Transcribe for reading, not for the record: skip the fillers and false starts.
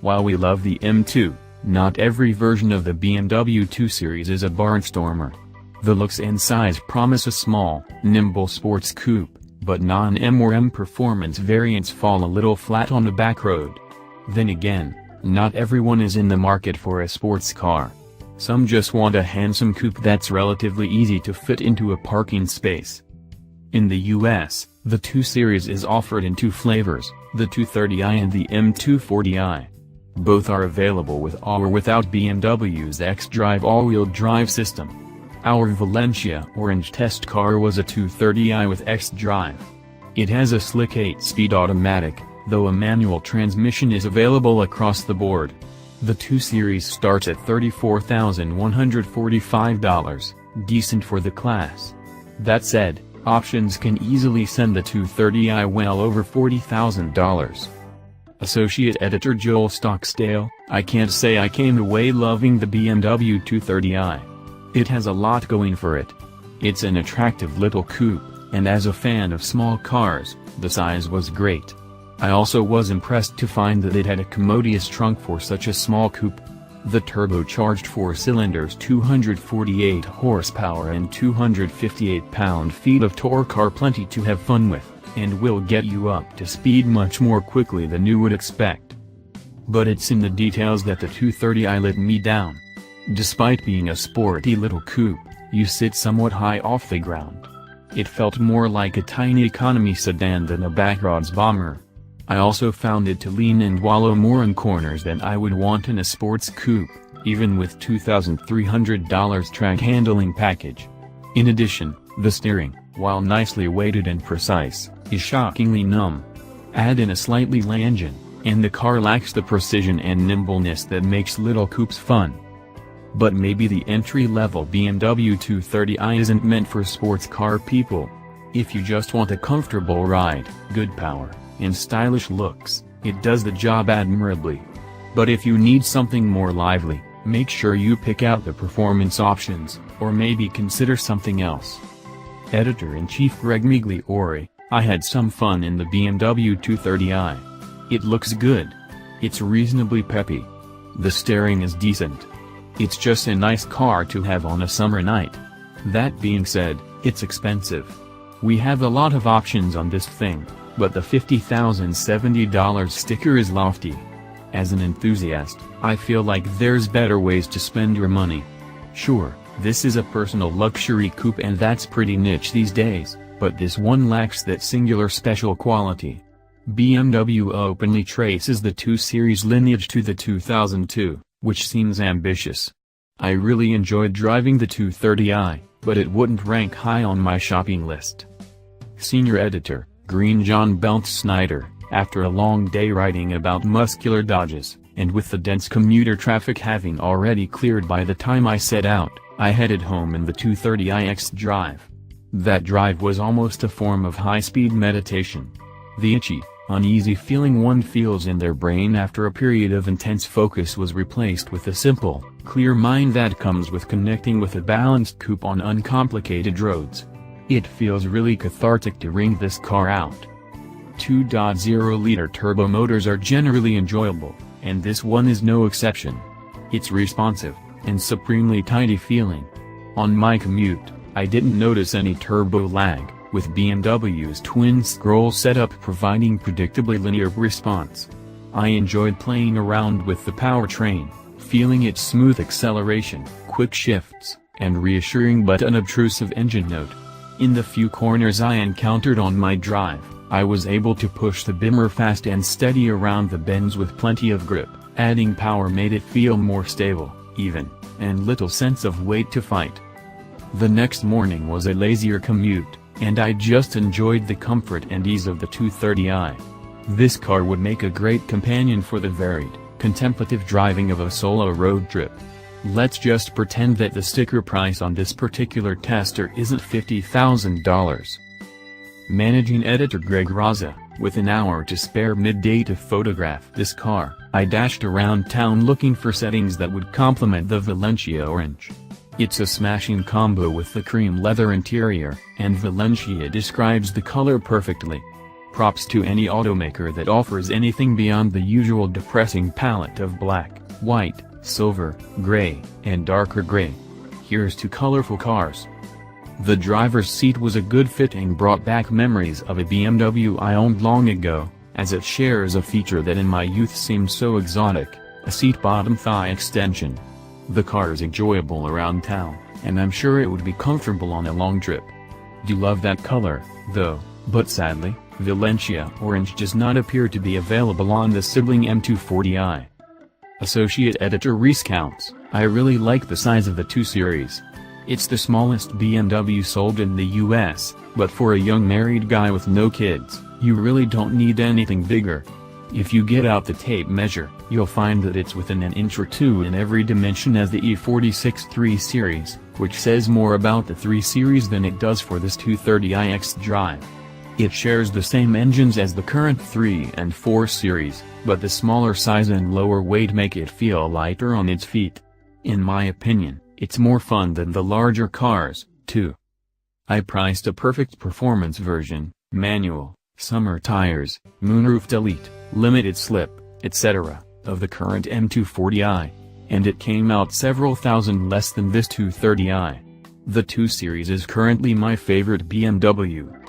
While we love the M2, not every version of the BMW 2 Series is a barnstormer. The looks and size promise a small, nimble sports coupe, but non-M or M performance variants fall a little flat on the back road. Then again, not everyone is in the market for a sports car. Some just want a handsome coupe that's relatively easy to fit into a parking space. In the US, the 2 Series is offered in two flavors, the 230i and the M240i. Both are available with or without BMW's Xdrive all-wheel drive system. Our Valencia orange test car was a 230i with Xdrive. It has a slick 8-speed automatic, though a manual transmission is available across the board. The 2 Series starts at $34,145, decent for the class. That said, options can easily send the 230i well over $40,000. Associate Editor Joel Stockdale, I can't say I came away loving the BMW 230i. It has a lot going for it. It's an attractive little coupe, and as a fan of small cars, the size was great. I also was impressed to find that it had a commodious trunk for such a small coupe. The turbocharged 4 cylinders, 248 horsepower and 258 pound-feet of torque are plenty to have fun with, and will get you up to speed much more quickly than you would expect. But it's in the details that the 230i let me down. Despite being a sporty little coupe, you sit somewhat high off the ground. It felt more like a tiny economy sedan than a backroads bomber. I also found it to lean and wallow more in corners than I would want in a sports coupe, even with $2,300 track handling package. In addition, the steering, while nicely weighted and precise, is shockingly numb. Add in a slightly low engine, and the car lacks the precision and nimbleness that makes little coupes fun. But maybe the entry-level BMW 230i isn't meant for sports car people. If you just want a comfortable ride, good power, and stylish looks, it does the job admirably. But if you need something more lively, make sure you pick out the performance options, or maybe consider something else. Editor-in-Chief Greg Migliore, I had some fun in the BMW 230i. It looks good. It's reasonably peppy. The steering is decent. It's just a nice car to have on a summer night. That being said, it's expensive. We have a lot of options on this thing, but the $50,070 sticker is lofty. As an enthusiast, I feel like there's better ways to spend your money. Sure, this is a personal luxury coupe and that's pretty niche these days, but this one lacks that singular special quality. BMW openly traces the 2 Series lineage to the 2002, which seems ambitious. I really enjoyed driving the 230i, but it wouldn't rank high on my shopping list. Senior Editor, Green John Belt Snyder, after a long day writing about muscular Dodges, and with the dense commuter traffic having already cleared by the time I set out, I headed home in the 230i Xdrive. That drive was almost a form of high-speed meditation. The itchy, uneasy feeling one feels in their brain after a period of intense focus was replaced with a simple, clear mind that comes with connecting with a balanced coupe on uncomplicated roads. It feels really cathartic to wring this car out. 2.0-liter turbo motors are generally enjoyable, and this one is no exception. It's responsive, and supremely tidy feeling. On my commute, I didn't notice any turbo lag, with BMW's twin-scroll setup providing predictably linear response. I enjoyed playing around with the powertrain, feeling its smooth acceleration, quick shifts, and reassuring but unobtrusive engine note. In the few corners I encountered on my drive, I was able to push the Bmw fast and steady around the bends with plenty of grip. Adding power made it feel more stable, even, and little sense of weight to fight. The next morning was a lazier commute, and I just enjoyed the comfort and ease of the 230i. This car would make a great companion for the varied, contemplative driving of a solo road trip. Let's just pretend that the sticker price on this particular tester isn't $50,000. Managing Editor Greg Raza, with an hour to spare midday to photograph this car, I dashed around town looking for settings that would complement the Valencia orange. It's a smashing combo with the cream leather interior, and Valencia describes the color perfectly. Props to any automaker that offers anything beyond the usual depressing palette of black, white, silver, gray, and darker gray. Here's to colorful cars. The driver's seat was a good fitting, brought back memories of a BMW I owned long ago, as it shares a feature that in my youth seemed so exotic, a seat bottom thigh extension. The car is enjoyable around town, and I'm sure it would be comfortable on a long trip. Do love that color, though, but sadly, Valencia Orange does not appear to be available on the sibling M240i. Associate Editor Reese Counts, I really like the size of the 2 Series. It's the smallest BMW sold in the US, but for a young married guy with no kids, you really don't need anything bigger. If you get out the tape measure, you'll find that it's within an inch or two in every dimension as the E46 3 Series, which says more about the 3 Series than it does for this 230i Xdrive. It shares the same engines as the current 3 and 4 Series, but the smaller size and lower weight make it feel lighter on its feet. In my opinion, it's more fun than the larger cars, too. I priced a perfect performance version, manual, summer tires, moonroof delete, limited slip, etc., of the current M240i, and it came out several thousand less than this 230i. The 2 Series is currently my favorite BMW.